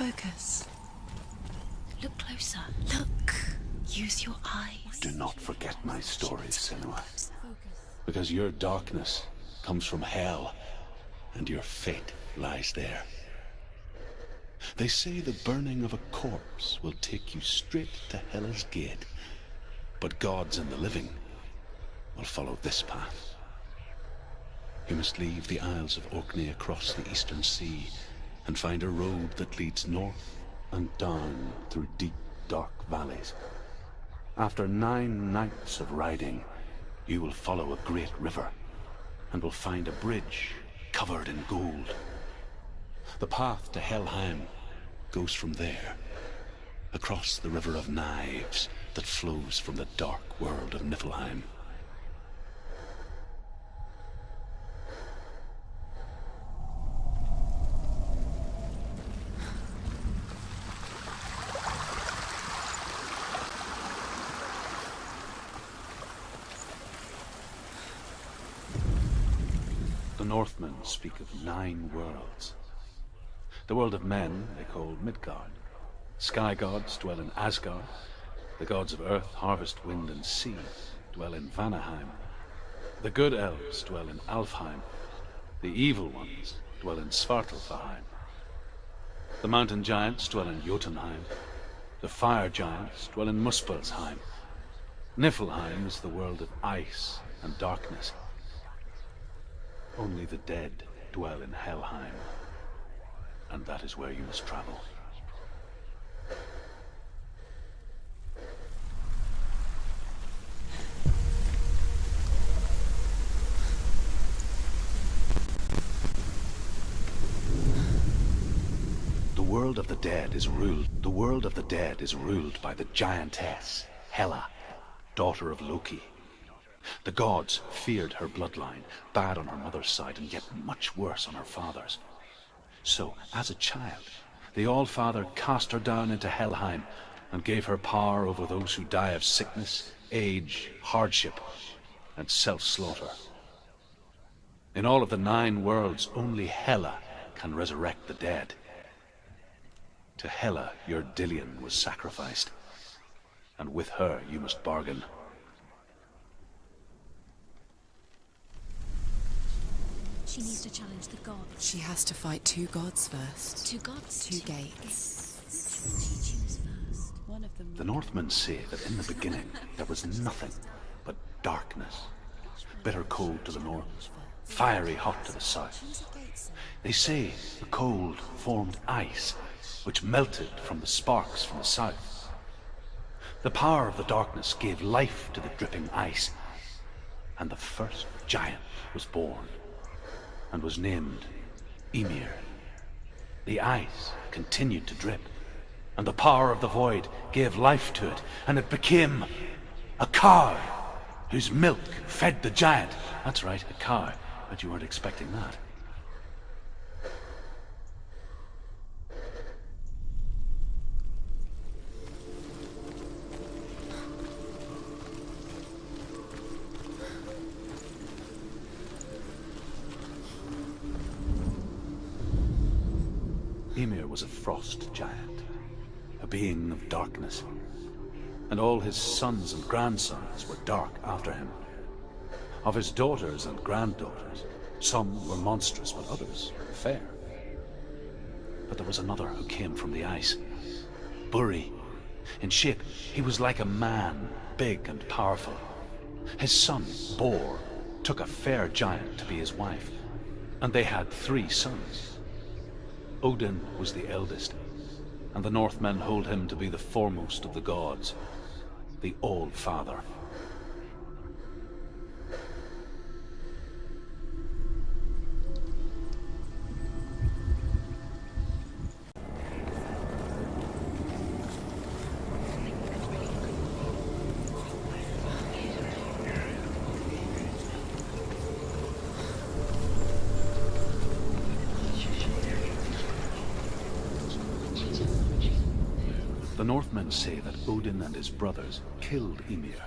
Focus. Look closer. Look. Use your eyes. Do not forget my stories, Senua. Because your darkness comes from hell, and your fate lies there. They say the burning of a corpse will take you straight to Hela's gate, but gods and the living will follow this path. You must leave the Isles of Orkney across the eastern sea and find a road that leads north and down through deep, dark valleys. After 9 nights of riding, you will follow a great river and will find a bridge covered in gold. The path to Helheim goes from there, across the river of knives that flows from the dark world of Niflheim. The Northmen speak of 9 worlds. The world of men they call Midgard. Sky gods dwell in Asgard. The gods of earth, harvest, wind, and sea dwell in Vanaheim. The good elves dwell in Alfheim. The evil ones dwell in Svartalfheim. The mountain giants dwell in Jotunheim. The fire giants dwell in Muspelheim. Niflheim is the world of ice and darkness. Only the dead dwell in Helheim, and that is where you must travel. The world of the dead is ruled by the giantess Hela, daughter of Loki. The gods feared her bloodline, bad on her mother's side and yet much worse on her father's. So, as a child, the All-Father cast her down into Helheim and gave her power over those who die of sickness, age, hardship, and self-slaughter. In all of the 9 worlds, only Hela can resurrect the dead. To Hela, your Dillion was sacrificed, and with her you must bargain. She needs to challenge the gods. She has to fight 2 gods first. 2 gods? 2 gates. Which will she choose first? One of them. The Northmen say that in the beginning there was nothing but darkness. Bitter cold to the north, fiery hot to the south. They say the cold formed ice, which melted from the sparks from the south. The power of the darkness gave life to the dripping ice, and the first giant was born, and was named Ymir. The ice continued to drip, and the power of the void gave life to it, and it became a cow, whose milk fed the giant. That's right, a cow. Bet you weren't expecting that. Ymir was a frost giant, a being of darkness, and all his sons and grandsons were dark after him. Of his daughters and granddaughters, some were monstrous, but others fair. But there was another who came from the ice, Buri. In shape, he was like a man, big and powerful. His son, Bor, took a fair giant to be his wife, and they had 3 sons. Odin was the eldest, and the Northmen hold him to be the foremost of the gods, the All-Father. The Northmen say that Odin and his brothers killed Ymir,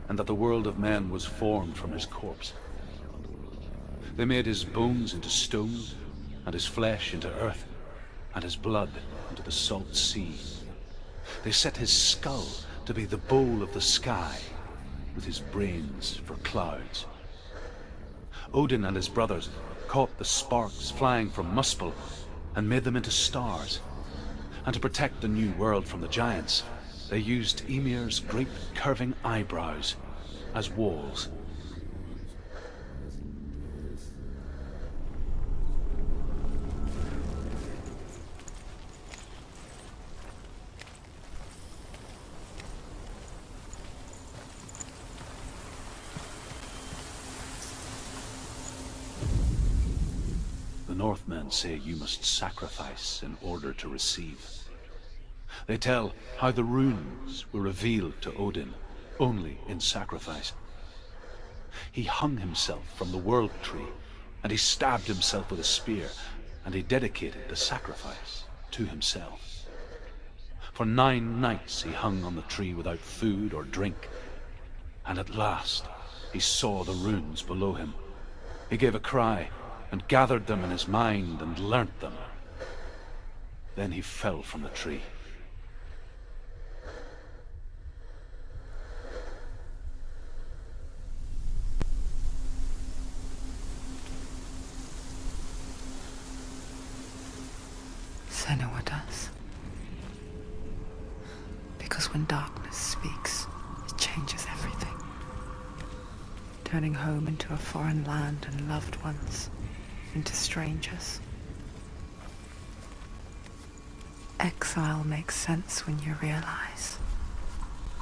and that the world of men was formed from his corpse. They made his bones into stone, and his flesh into earth, and his blood into the salt sea. They set his skull to be the bowl of the sky, with his brains for clouds. Odin and his brothers caught the sparks flying from Muspel and made them into stars. And to protect the new world from the giants, they used Ymir's great curving eyebrows as walls. The Northmen say you must sacrifice in order to receive. They tell how the runes were revealed to Odin only in sacrifice. He hung himself from the world tree, and he stabbed himself with a spear, and he dedicated the sacrifice to himself. For 9 nights he hung on the tree without food or drink, and at last he saw the runes below him. He gave a cry, and gathered them in his mind and learnt them. Then he fell from the tree. Senua does. Because when darkness speaks, it changes everything. Turning home into a foreign land and loved ones into strangers. Exile makes sense when you realize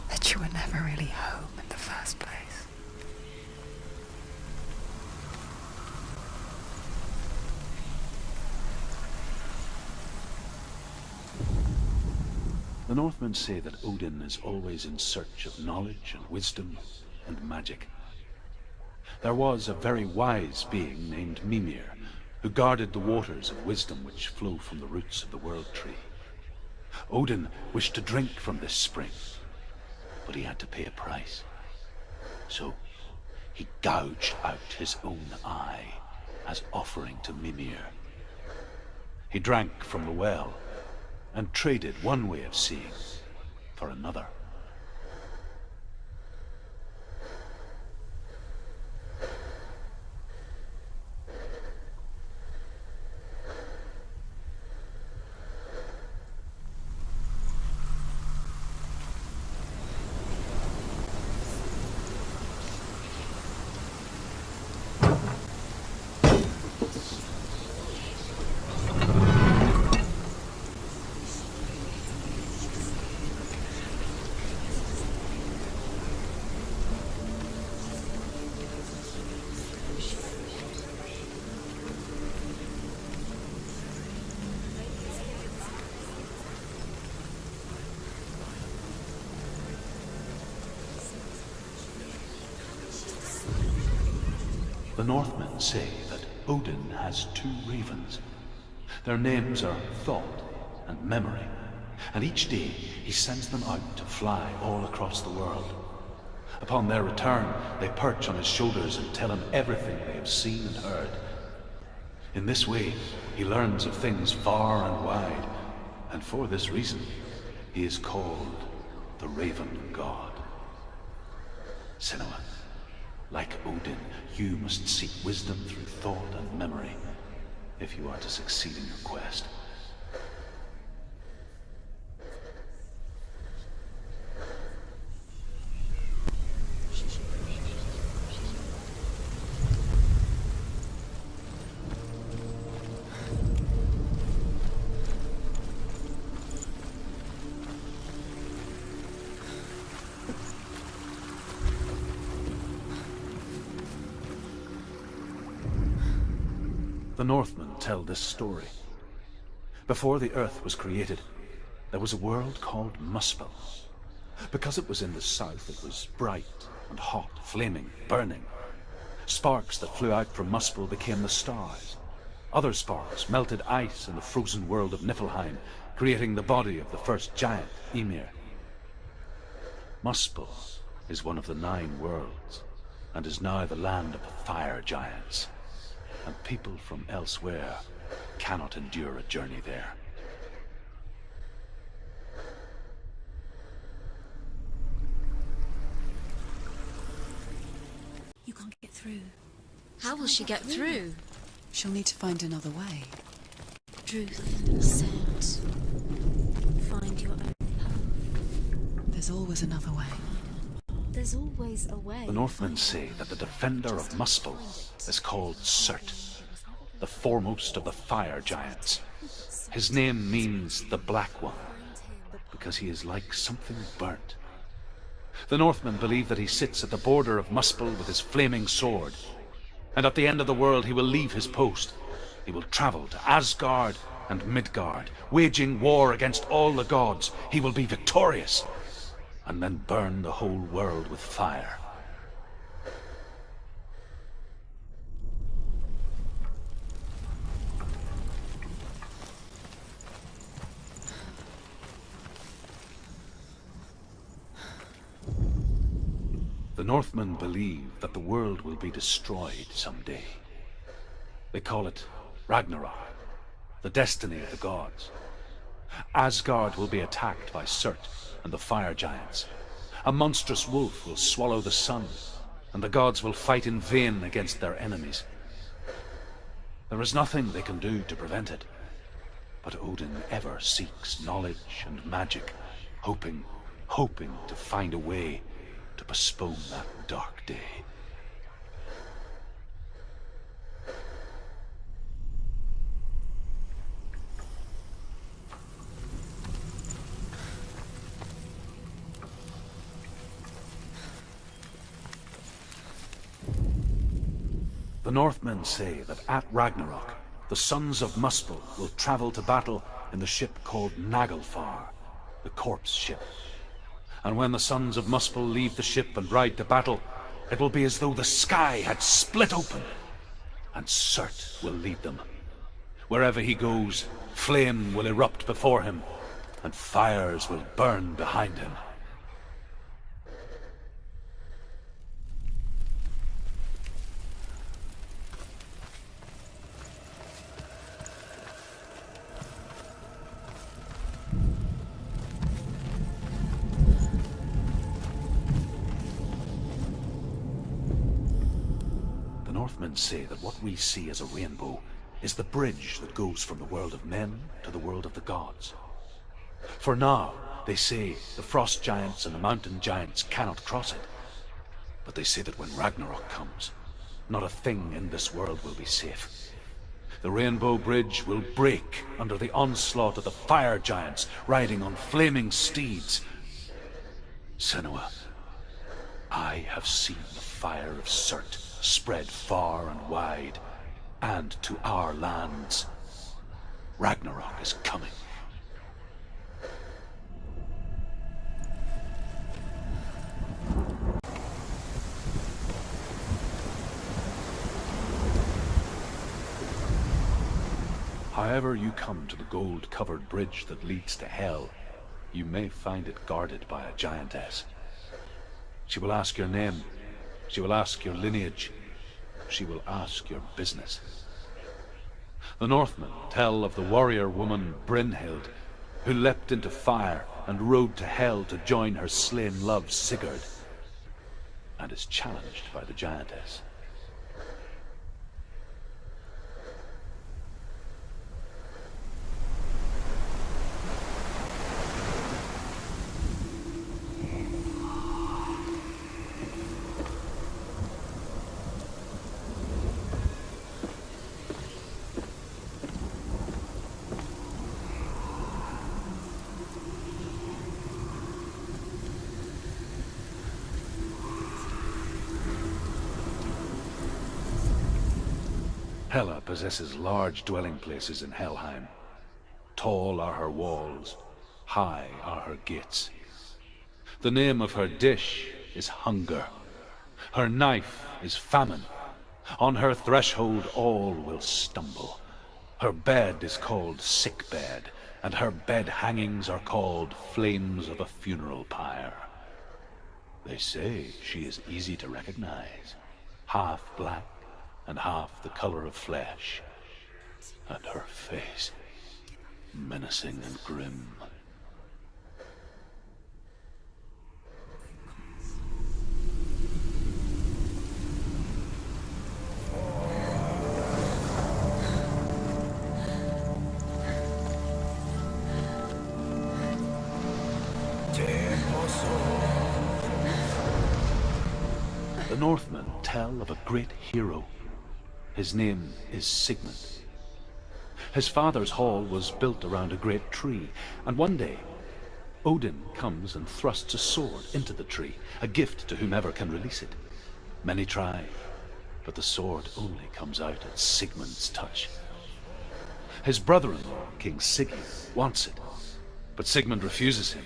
that you were never really home in the first place. The Northmen say that Odin is always in search of knowledge and wisdom and magic. There was a very wise being named Mimir, who guarded the waters of wisdom which flow from the roots of the world tree. Odin wished to drink from this spring, but he had to pay a price. So he gouged out his own eye as offering to Mimir. He drank from the well and traded one way of seeing for another. The Northmen say that Odin has 2 ravens. Their names are Thought and Memory, and each day he sends them out to fly all across the world. Upon their return, they perch on his shoulders and tell him everything they have seen and heard. In this way, he learns of things far and wide, and for this reason, he is called the Raven God. Senua, like Odin, you must seek wisdom through thought and memory if you are to succeed in your quest. The Northmen tell this story. Before the earth was created, there was a world called Muspel. Because it was in the south, it was bright and hot, flaming, burning. Sparks that flew out from Muspel became the stars. Other sparks melted ice in the frozen world of Niflheim, creating the body of the first giant, Ymir. Muspel is one of the 9 worlds, and is now the land of the fire giants. And people from elsewhere cannot endure a journey there. through. How will she get through? She'll need to find another way. Truth said, find your own path. There's always another way. There's always a way. The Northmen say that the defender of Muspel is called Surt, the foremost of the fire giants. His name means the Black One, because he is like something burnt. The Northmen believe that he sits at the border of Muspel with his flaming sword, and at the end of the world he will leave his post. He will travel to Asgard and Midgard, waging war against all the gods. He will be victorious, and then burn the whole world with fire. The Northmen believe that the world will be destroyed someday. They call it Ragnarok, the destiny of the gods. Asgard will be attacked by Surt and the fire giants. A monstrous wolf will swallow the sun, and the gods will fight in vain against their enemies. There is nothing they can do to prevent it, but Odin ever seeks knowledge and magic, hoping to find a way to postpone that dark day. The Northmen say that at Ragnarok, the sons of Muspel will travel to battle in the ship called Naglfar, the corpse ship. And when the sons of Muspel leave the ship and ride to battle, it will be as though the sky had split open, and Surt will lead them. Wherever he goes, flame will erupt before him, and fires will burn behind him. Northmen say that what we see as a rainbow is the bridge that goes from the world of men to the world of the gods. For now, they say the frost giants and the mountain giants cannot cross it. But they say that when Ragnarok comes, not a thing in this world will be safe. The rainbow bridge will break under the onslaught of the fire giants riding on flaming steeds. Senua, I have seen the fire of Surt spread far and wide, and to our lands. Ragnarok is coming. However you come to the gold-covered bridge that leads to Hell, you may find it guarded by a giantess. She will ask your name. She will ask your lineage. She will ask your business. The Northmen tell of the warrior woman Brynhild, who leapt into fire and rode to Hell to join her slain love Sigurd, and is challenged by the giantess. Hela possesses large dwelling places in Helheim. Tall are her walls, high are her gates. The name of her dish is hunger. Her knife is famine. On her threshold all will stumble. Her bed is called sick bed, and her bed hangings are called flames of a funeral pyre. They say she is easy to recognize, half black and half the color of flesh, and her face menacing and grim. The Northmen tell of a great hero. His name is Sigmund. His father's hall was built around a great tree, and one day, Odin comes and thrusts a sword into the tree, a gift to whomever can release it. Many try, but the sword only comes out at Sigmund's touch. His brother-in-law, King Siggeir, wants it, but Sigmund refuses him,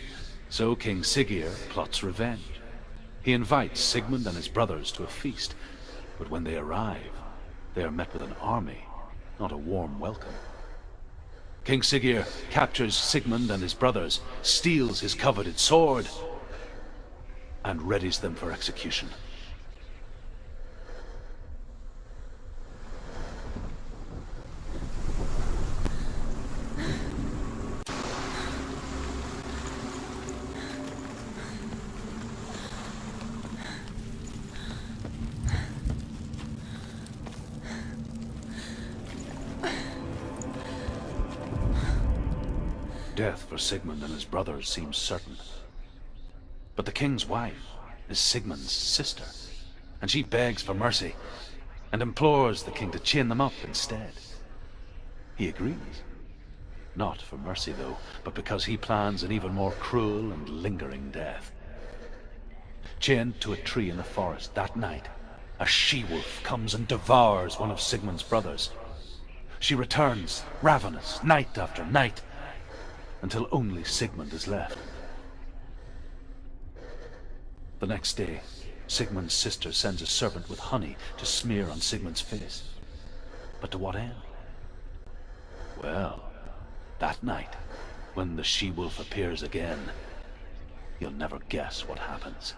so King Siggeir plots revenge. He invites Sigmund and his brothers to a feast, but when they arrive, they are met with an army, not a warm welcome. King Siggeir captures Sigmund and his brothers, steals his coveted sword, and readies them for execution. Death for Sigmund and his brothers seems certain. But the king's wife is Sigmund's sister, and she begs for mercy and implores the king to chain them up instead. He agrees. Not for mercy, though, but because he plans an even more cruel and lingering death. Chained to a tree in the forest that night, a she-wolf comes and devours one of Sigmund's brothers. She returns, ravenous, night after night, until only Sigmund is left. The next day, Sigmund's sister sends a servant with honey to smear on Sigmund's face. But to what end? Well, that night, when the she-wolf appears again, you'll never guess what happens.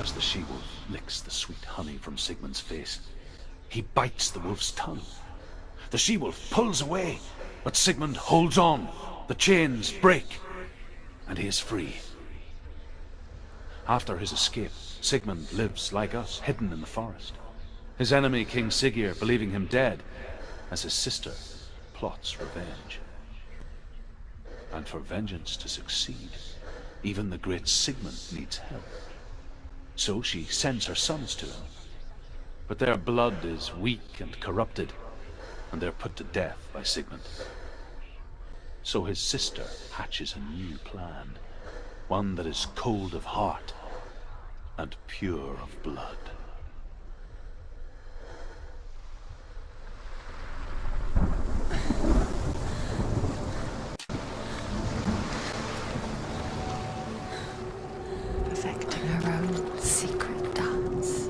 As the she-wolf licks the sweet honey from Sigmund's face, he bites the wolf's tongue. The she-wolf pulls away, but Sigmund holds on. The chains break, and he is free. After his escape, Sigmund lives like us, hidden in the forest. His enemy, King Siggeir, believing him dead, as his sister plots revenge. And for vengeance to succeed, even the great Sigmund needs help. So she sends her sons to him. But their blood is weak and corrupted, and they're put to death by Sigmund. So his sister hatches a new plan, one that is cold of heart and pure of blood. Perfecting her own secret dance.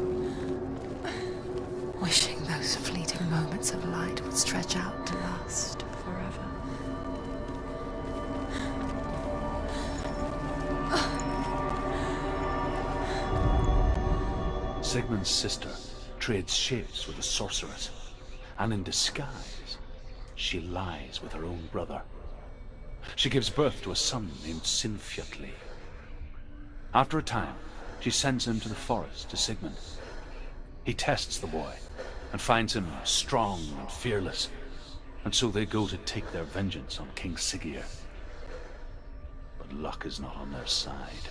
Wishing those fleeting moments of light would stretch out to last forever. Sigmund's sister trades shapes with a sorceress, and in disguise, she lies with her own brother. She gives birth to a son named Sinfjotli. After a time, she sends him to the forest to Sigmund. He tests the boy and finds him strong and fearless, and so they go to take their vengeance on King Siggeir. But luck is not on their side.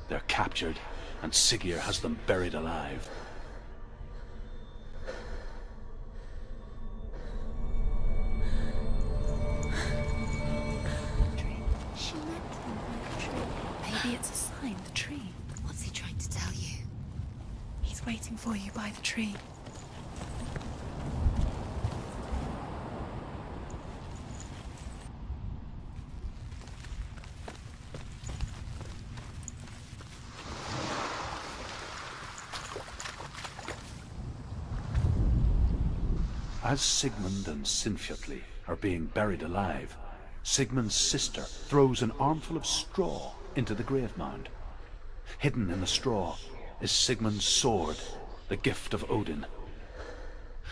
They're captured, and Siggeir has them buried alive. She met him by the tree. Maybe it's a sign, the tree. What's he trying to tell you? He's waiting for you by the tree. As Sigmund and Sinfjotli are being buried alive, Sigmund's sister throws an armful of straw into the grave mound. Hidden in the straw is Sigmund's sword, the gift of Odin.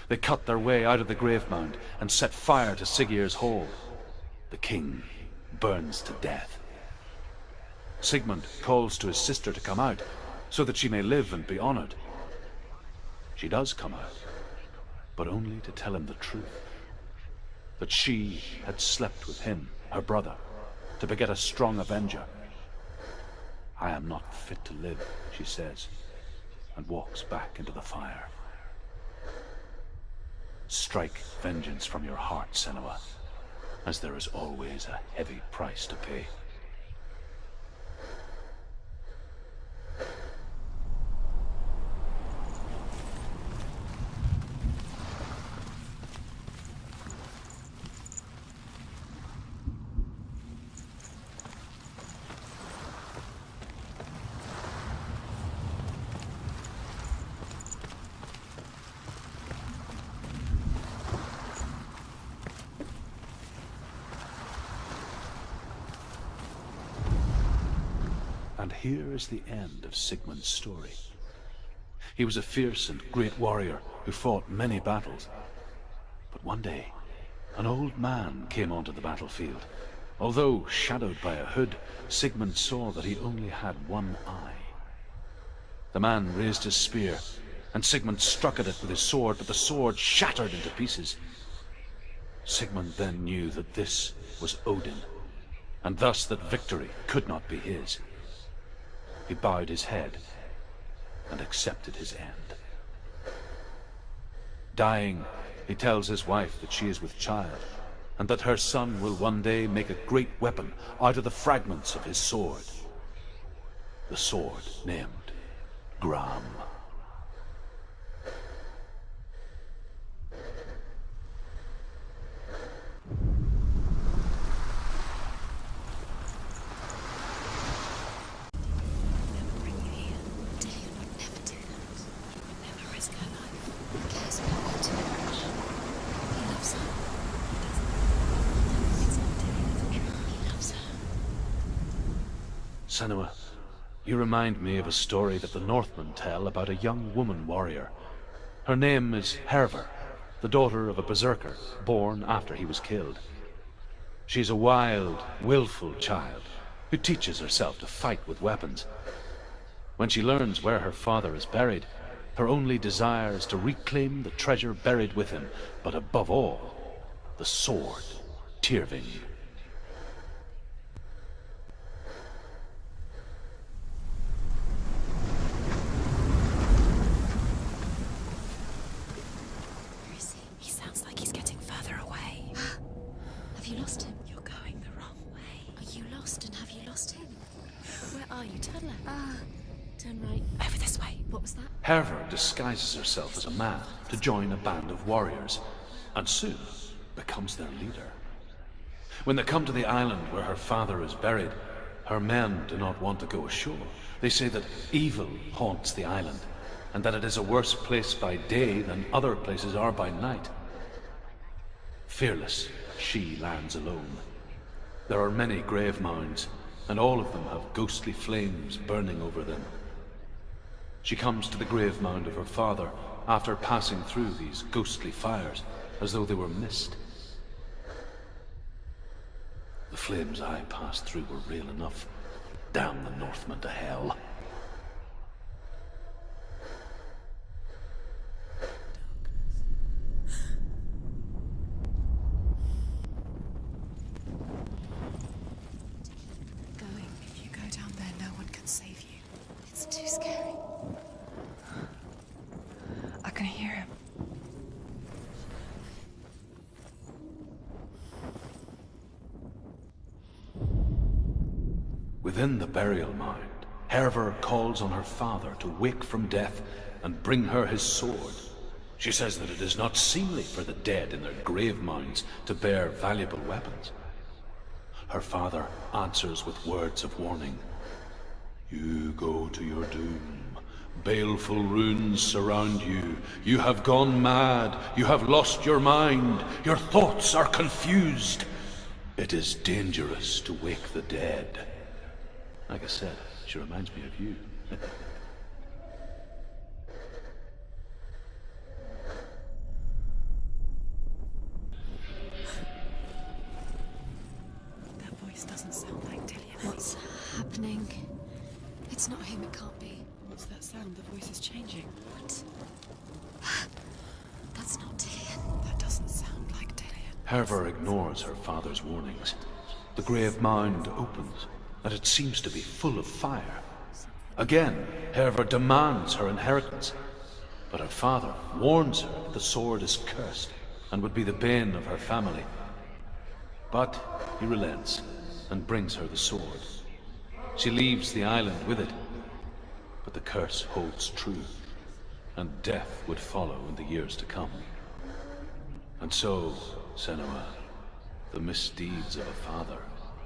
They cut their way out of the grave mound and set fire to Siggeir's hall. The king burns to death. Sigmund calls to his sister to come out, so that she may live and be honored. She does come out, but only to tell him the truth. That she had slept with him, her brother, to beget a strong avenger. I am not fit to live, she says, and walks back into the fire. Strike vengeance from your heart, Senua, as there is always a heavy price to pay. And here is the end of Sigmund's story. He was a fierce and great warrior who fought many battles. But one day, an old man came onto the battlefield. Although shadowed by a hood, Sigmund saw that he only had one eye. The man raised his spear, and Sigmund struck at it with his sword, but the sword shattered into pieces. Sigmund then knew that this was Odin, and thus that victory could not be his. He bowed his head and accepted his end. Dying, he tells his wife that she is with child, and that her son will one day make a great weapon out of the fragments of his sword. The sword named Gram. Senua, you remind me of a story that the Northmen tell about a young woman warrior. Her name is Hervor, the daughter of a berserker born after he was killed. She's a wild, willful child who teaches herself to fight with weapons. When she learns where her father is buried, her only desire is to reclaim the treasure buried with him, but above all, the sword, Tyrving. Hervor disguises herself as a man to join a band of warriors, and soon becomes their leader. When they come to the island where her father is buried, her men do not want to go ashore. They say that evil haunts the island, and that it is a worse place by day than other places are by night. Fearless, she lands alone. There are many grave mounds, and all of them have ghostly flames burning over them. She comes to the grave mound of her father after passing through these ghostly fires, as though they were mist. The flames I passed through were real enough. Damn the Northmen to hell. If you go down there, no one can save you. It's too scary. I can hear him. Within the burial mound, Hervor calls on her father to wake from death and bring her his sword. She says that it is not seemly for the dead in their grave mounds to bear valuable weapons. Her father answers with words of warning. You go to your doom. Baleful runes surround you. You have gone mad. You have lost your mind. Your thoughts are confused. It is dangerous to wake the dead. Like I said, she reminds me of you. happening? It's not him, it can't be. What's that sound? The voice is changing. What? That's not Dillian. That doesn't sound like Dillian. Herver ignores her father's warnings. The grave mound opens, and it seems to be full of fire. Again, Herver demands her inheritance, but her father warns her that the sword is cursed and would be the bane of her family. But he relents and brings her the sword. She leaves the island with it, but the curse holds true, and death would follow in the years to come. And so, Senua, the misdeeds of a father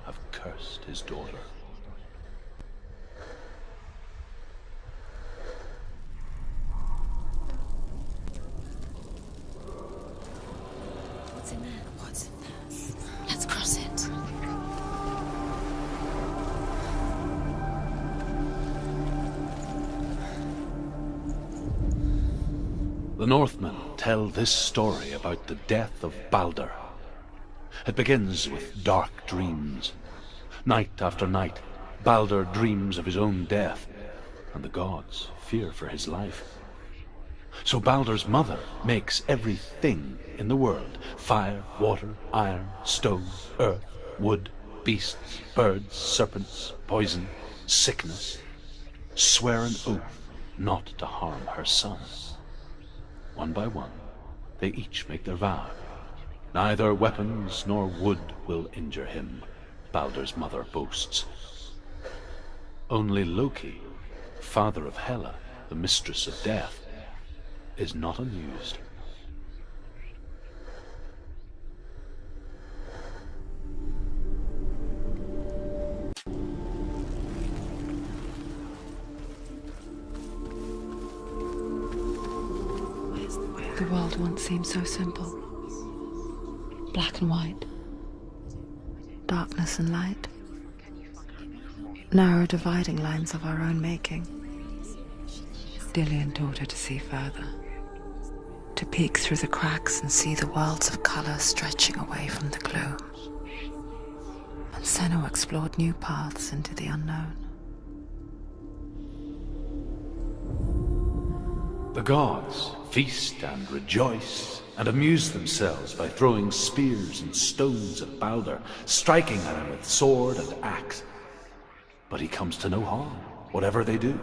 have cursed his daughter. What's in there? What's in there? Let's cross it. The Northmen tell this story about the death of Balder. It begins with dark dreams. Night after night, Balder dreams of his own death, and the gods fear for his life. So Balder's mother makes everything in the world, fire, water, iron, stone, earth, wood, beasts, birds, serpents, poison, sickness, swear an oath not to harm her son. One by one, they each make their vow. Neither weapons nor wood will injure him, Balder's mother boasts. Only Loki, father of Hela, the mistress of death, is not amused. The world once seemed so simple. Black and white. Darkness and light. Narrow dividing lines of our own making. Dillian taught her to see further. To peek through the cracks and see the worlds of color stretching away from the gloom. And Senua explored new paths into the unknown. The gods feast and rejoice and amuse themselves by throwing spears and stones at Balder, striking at him with sword and axe. But he comes to no harm, whatever they do.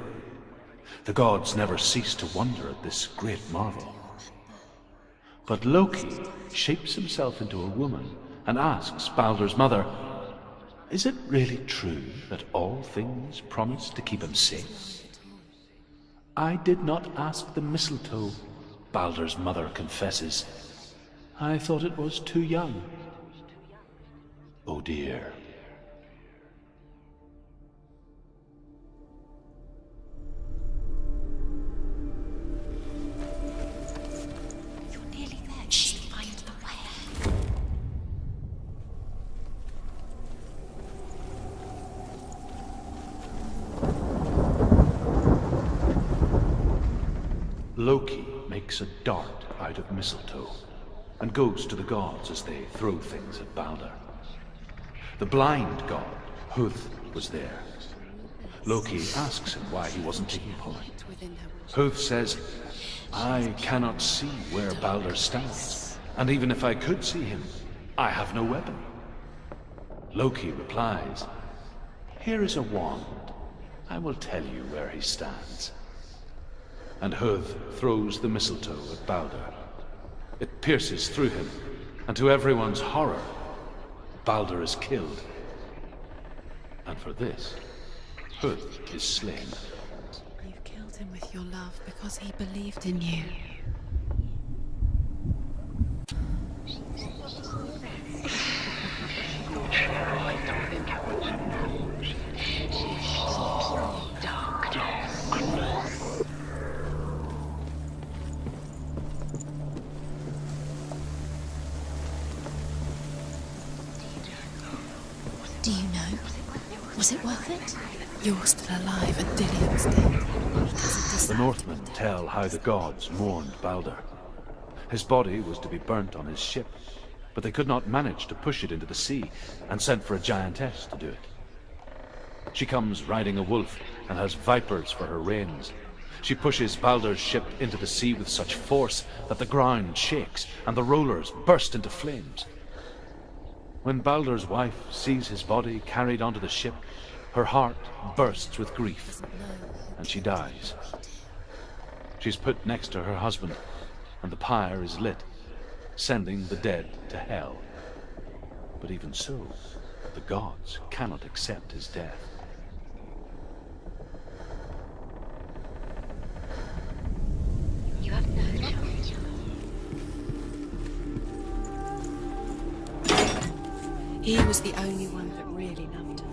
The gods never cease to wonder at this great marvel. But Loki shapes himself into a woman and asks Balder's mother, "Is it really true that all things promise to keep him safe?" "I did not ask the mistletoe," Balder's mother confesses. "I thought it was too young." Oh dear. You're nearly there. Shh, find the way. Loki makes a dart out of mistletoe and goes to the gods as they throw things at Balder. The blind god, Huth, was there. Loki asks him why he wasn't taking part. Huth says, "I cannot see where Balder stands, and even if I could see him, I have no weapon." Loki replies, "Here is a wand. I will tell you where he stands." And Huth throws the mistletoe at Balder. It pierces through him, and to everyone's horror, Balder is killed. And for this, Huth is slain. You killed him with your love because he believed in you. Do you know? Was it worth it? You're still alive and Dillian's dead. The Northmen tell how the gods mourned Balder. His body was to be burnt on his ship, but they could not manage to push it into the sea and sent for a giantess to do it. She comes riding a wolf and has vipers for her reins. She pushes Baldur's ship into the sea with such force that the ground shakes and the rollers burst into flames. When Baldur's wife sees his body carried onto the ship, her heart bursts with grief, and she dies. She's put next to her husband, and the pyre is lit, sending the dead to hell. But even so, the gods cannot accept his death. You have no choice. He was the only one that really loved her.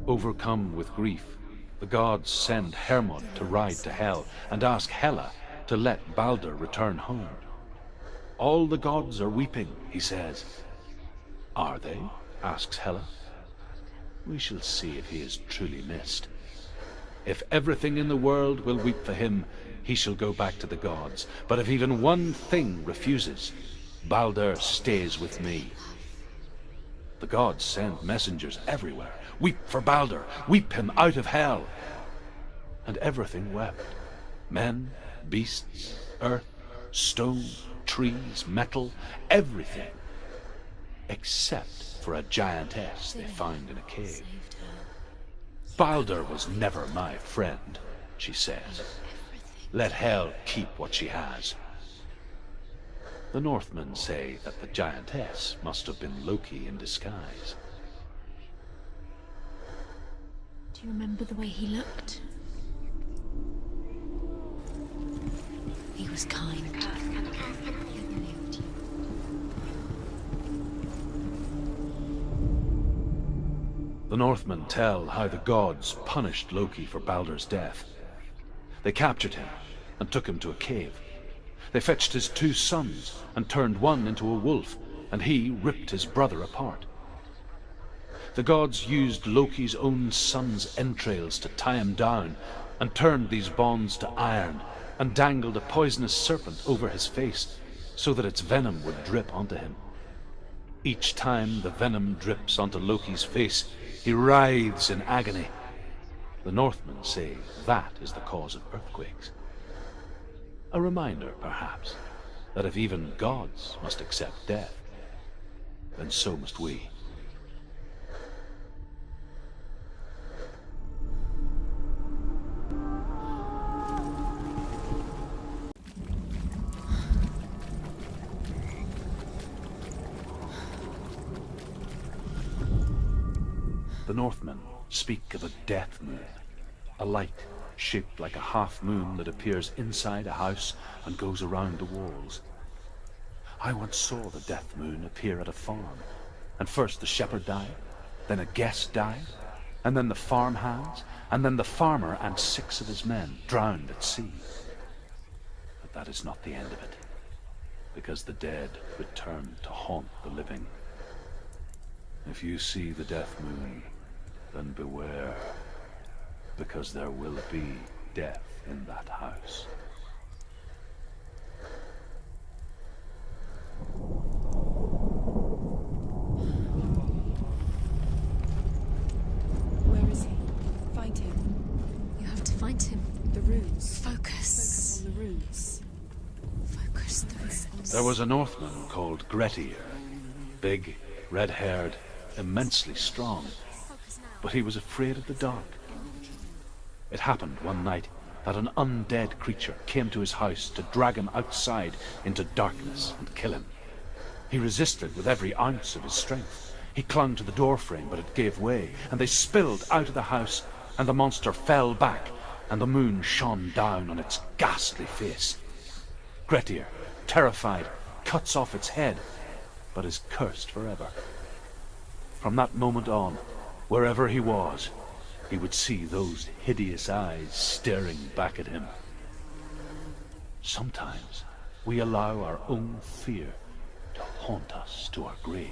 Overcome with grief, the gods send Hermod to ride to Hell and ask Hela to let Baldur return home. All the gods are weeping, he says. Are they? Asks Hela. We shall see if he is truly missed. If everything in the world will weep for him, he shall go back to the gods. But if even one thing refuses, Baldur stays with me. The gods send messengers everywhere. Weep for Baldur, weep him out of hell. And everything wept. Men, beasts, earth, stone, trees, metal, everything. Except for a giantess they found in a cave. Baldur was never my friend, she says. Let hell keep what she has. The Northmen say that the giantess must have been Loki in disguise. Do you remember the way he looked? He was kind. The Northmen tell how the gods punished Loki for Baldur's death. They captured him and took him to a cave. They fetched his 2 sons and turned one into a wolf, and he ripped his brother apart. The gods used Loki's own son's entrails to tie him down, and turned these bonds to iron, and dangled a poisonous serpent over his face, so that its venom would drip onto him. Each time the venom drips onto Loki's face, he writhes in agony. The Northmen say that is the cause of earthquakes. A reminder, perhaps, that if even gods must accept death, then so must we. The Northmen speak of a death moon, a light shaped like a half moon that appears inside a house and goes around the walls. I once saw the death moon appear at a farm, and first the shepherd died, then a guest died, and then the farmhands, and then the farmer and 6 of his men drowned at sea. But that is not the end of it, because the dead return to haunt the living. If you see the death moon, then beware, because there will be death in that house. Where is he? Find him. You have to find him. The runes. Focus. Focus on the runes. Focus the runes. There was a Northman called Grettir, big, red-haired, immensely strong, but he was afraid of the dark. It happened one night that an undead creature came to his house to drag him outside into darkness and kill him. He resisted with every ounce of his strength. He clung to the doorframe, but it gave way, and they spilled out of the house, and the monster fell back, and the moon shone down on its ghastly face. Grettir, terrified, cuts off its head, but is cursed forever. From that moment on, wherever he was, he would see those hideous eyes staring back at him. Sometimes we allow our own fear to haunt us to our grave.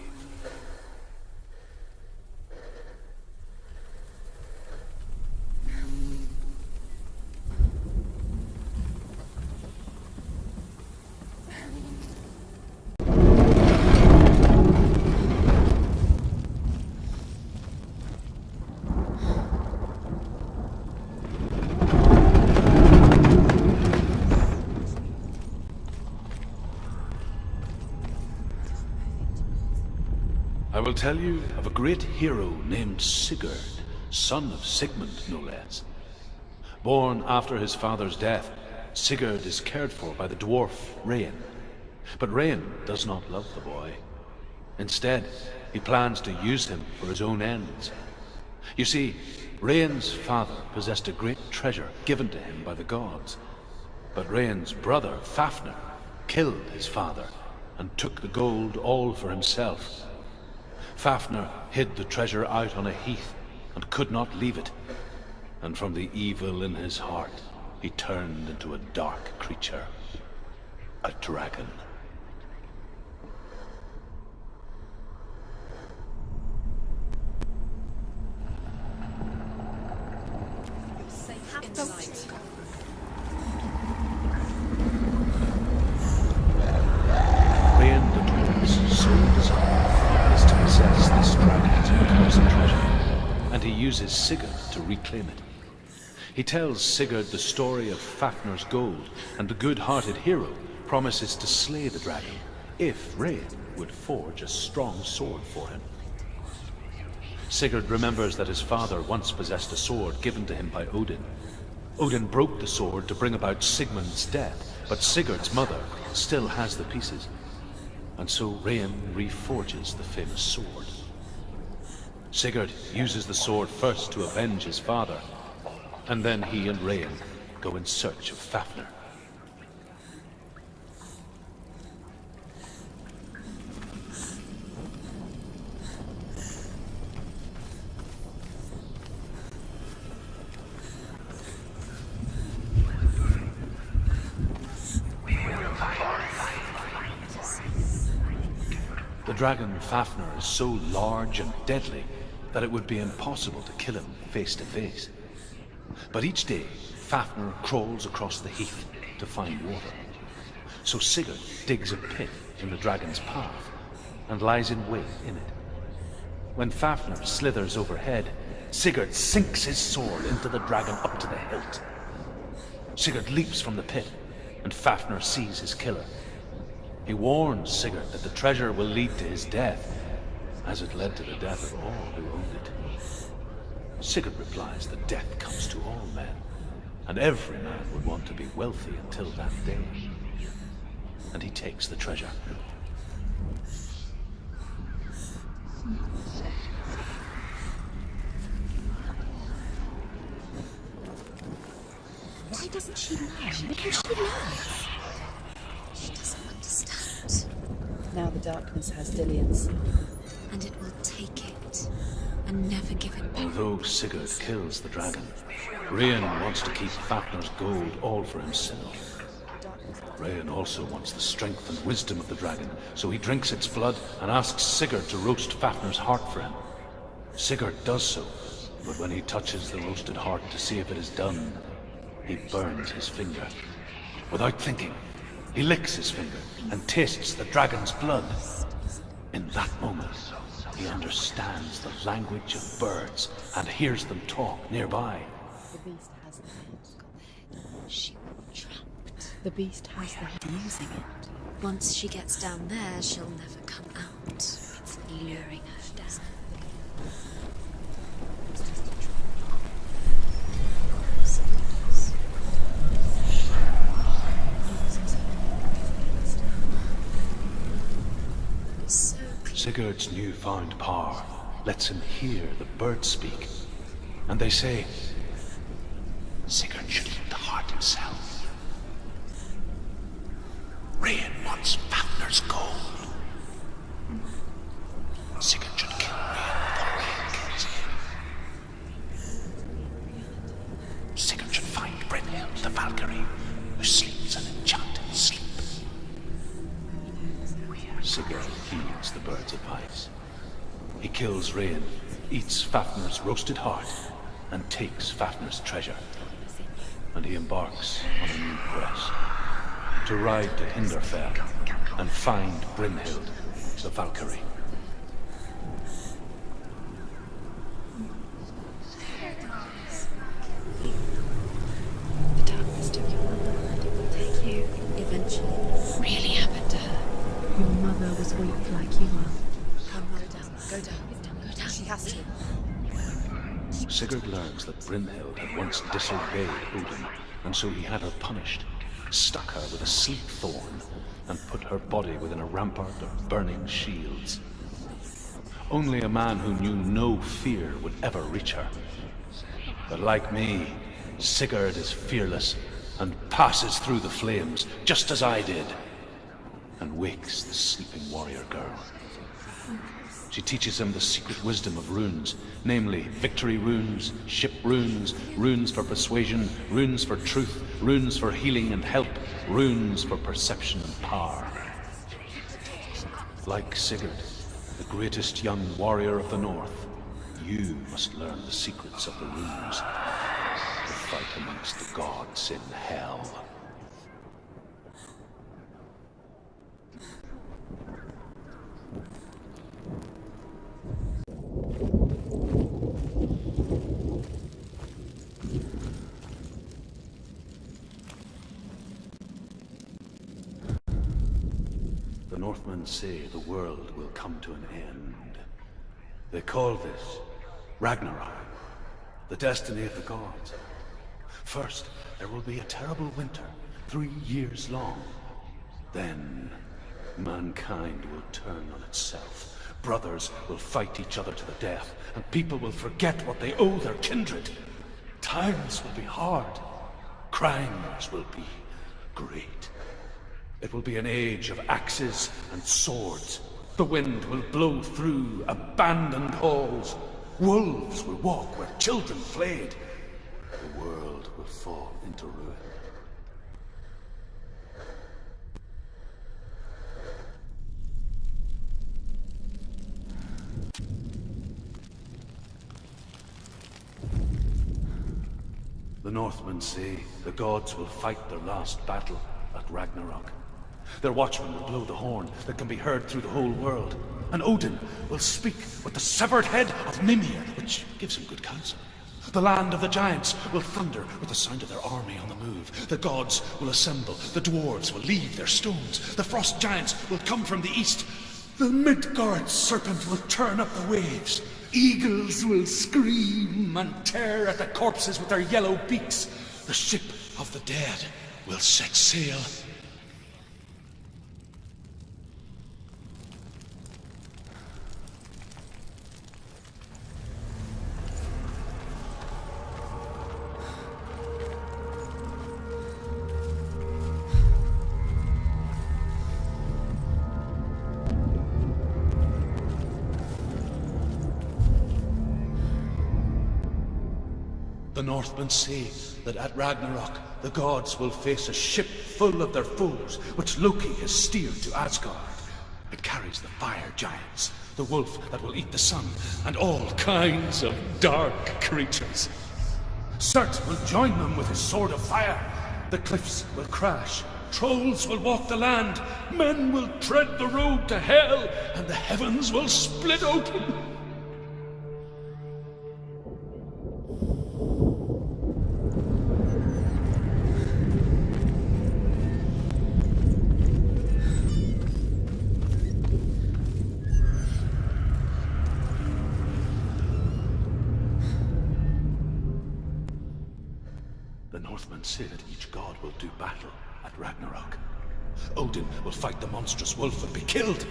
will tell you of a great hero named Sigurd, son of Sigmund, no less. Born after his father's death, Sigurd is cared for by the dwarf Rain. But Rain does not love the boy. Instead, he plans to use him for his own ends. You see, Rain's father possessed a great treasure given to him by the gods. But Rain's brother, Fafnir, killed his father and took the gold all for himself. Fafnir hid the treasure out on a heath and could not leave it. And from the evil in his heart, he turned into a dark creature, a dragon. Rain the Dwarf's sole desire is to possess this dragon's accursed treasure, and he uses Sigurd to reclaim it. He tells Sigurd the story of Fafnir's gold, and the good-hearted hero promises to slay the dragon if Rain would forge a strong sword for him. Sigurd remembers that his father once possessed a sword given to him by Odin. Odin broke the sword to bring about Sigmund's death, but Sigurd's mother still has the pieces. And so Rain reforges the famous sword. Sigurd uses the sword first to avenge his father, and then he and Rain go in search of Fafnir. The dragon Fafnir is so large and deadly that it would be impossible to kill him face to face. But each day, Fafnir crawls across the heath to find water. So Sigurd digs a pit in the dragon's path and lies in wait in it. When Fafnir slithers overhead, Sigurd sinks his sword into the dragon up to the hilt. Sigurd leaps from the pit, and Fafnir sees his killer. He warns Sigurd that the treasure will lead to his death, as it led to the death of all who owned it. Sigurd replies that death comes to all men, and every man would want to be wealthy until that day. And he takes the treasure. Why doesn't she learn? Because she learns. She doesn't understand. Now the darkness has Dillion's soul. And it will take it and never give it back. Although Sigurd kills the dragon, Rain wants to keep Fafnir's gold all for himself. Rain also wants the strength and wisdom of the dragon, so he drinks its blood and asks Sigurd to roast Fafnir's heart for him. Sigurd does so, but when he touches the roasted heart to see if it is done, he burns his finger. Without thinking, he licks his finger and tastes the dragon's blood. In that moment, he understands the language of birds and hears them talk nearby. The beast has the head. She was trapped. The beast has the head. Using it. Once she gets down there, she'll never come out. It's luring her down. Sigurd's newfound power lets him hear the birds speak, and they say, Sigurd should eat the heart himself. Rain wants Fafnir's gold. Sigurd should kill Rain before Rain kills him. Sigurd should find Brynhild the Valkyrie, who sleeps an enchanted sleep. Sigurd heeds the bird's advice. He kills Rain, eats Fafnir's roasted heart, and takes Fafnir's treasure. And he embarks on a new quest, to ride to Hinderfell and find Brynhild the Valkyrie. The darkness took your mother, and it will take you eventually. Really happened to her. Your mother was weak like you are. Her mother Go down. Go down. She has to. Sigurd learns that Brynhild had once disobeyed Odin, and so he had her punished, stuck her with a sleep thorn, and put her body within a rampart of burning shields. Only a man who knew no fear would ever reach her. But like me, Sigurd is fearless and passes through the flames, just as I did, and wakes the sleeping warrior girl. She teaches him the secret wisdom of runes, namely victory runes, ship runes, runes for persuasion, runes for truth, runes for healing and help, runes for perception and power. Like Sigurd, the greatest young warrior of the North, you must learn the secrets of the runes to fight amongst the gods in Hell. The Northmen say the world will come to an end. They call this Ragnarok, the destiny of the gods. First, there will be a terrible winter, 3 years long. Then, mankind will turn on itself. Brothers will fight each other to the death, and people will forget what they owe their kindred. Times will be hard. Crimes will be great. It will be an age of axes and swords. The wind will blow through abandoned halls. Wolves will walk where children played. The world will fall into ruin. The Northmen say the gods will fight their last battle at Ragnarok. Their watchmen will blow the horn that can be heard through the whole world. And Odin will speak with the severed head of Mimir, which gives him good counsel. The land of the giants will thunder with the sound of their army on the move. The gods will assemble. The dwarves will leave their stones. The frost giants will come from the east. The Midgard serpent will turn up the waves. Eagles will scream and tear at the corpses with their yellow beaks. The ship of the dead will set sail. The Northmen say that at Ragnarok, the gods will face a ship full of their foes, which Loki has steered to Asgard. It carries the fire giants, the wolf that will eat the sun, and all kinds of dark creatures. Surt will join them with his sword of fire. The cliffs will crash. Trolls will walk the land. Men will tread the road to hell, and the heavens will split open. Northmen say that each god will do battle at Ragnarok. Odin will fight the monstrous wolf and be killed,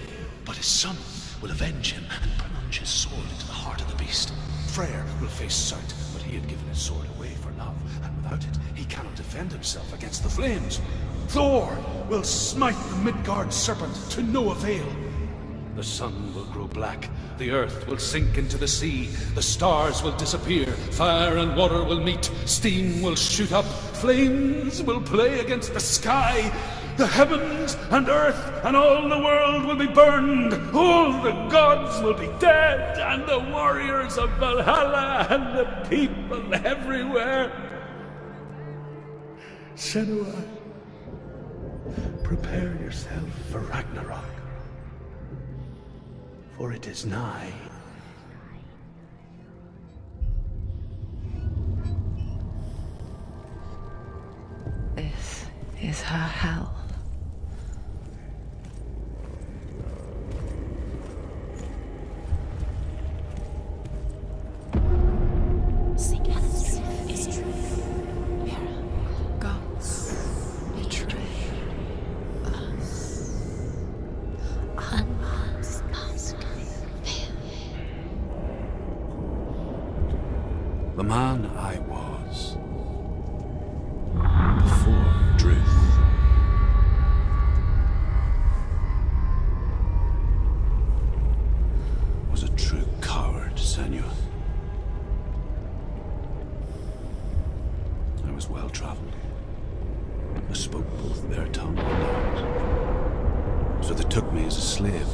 but his son will avenge him and plunge his sword into the heart of the beast. Freyr will face Surt, but he had given his sword away for love, and without it, he cannot defend himself against the flames. Thor will smite the Midgard serpent to no avail. The sun will grow black, the earth will sink into the sea, the stars will disappear, fire and water will meet, steam will shoot up, flames will play against the sky, the heavens and earth and all the world will be burned, all the gods will be dead, and the warriors of Valhalla and the people everywhere. Senua, prepare yourself for Ragnarok. For it is nigh. This is her hell. The man I was before Druth. Was a true coward, Senua. I was well-traveled. I spoke both their tongue and ours. So they took me as a slave.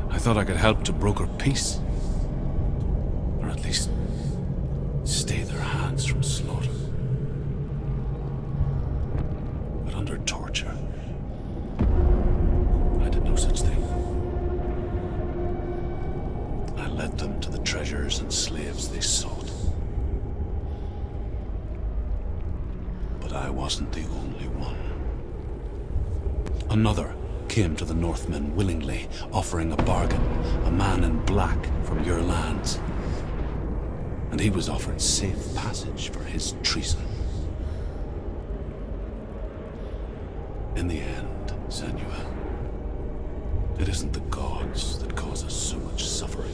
I thought I could help to broker peace. Or at least stay their hands from slaughter. But under torture, I did no such thing. I led them to the treasures and slaves they sought. But I wasn't the only one. Another came to the Northmen willingly, offering a bargain, a man in black from your lands. And he was offered safe passage for his treason. In the end, Senua, it isn't the gods that cause us so much suffering.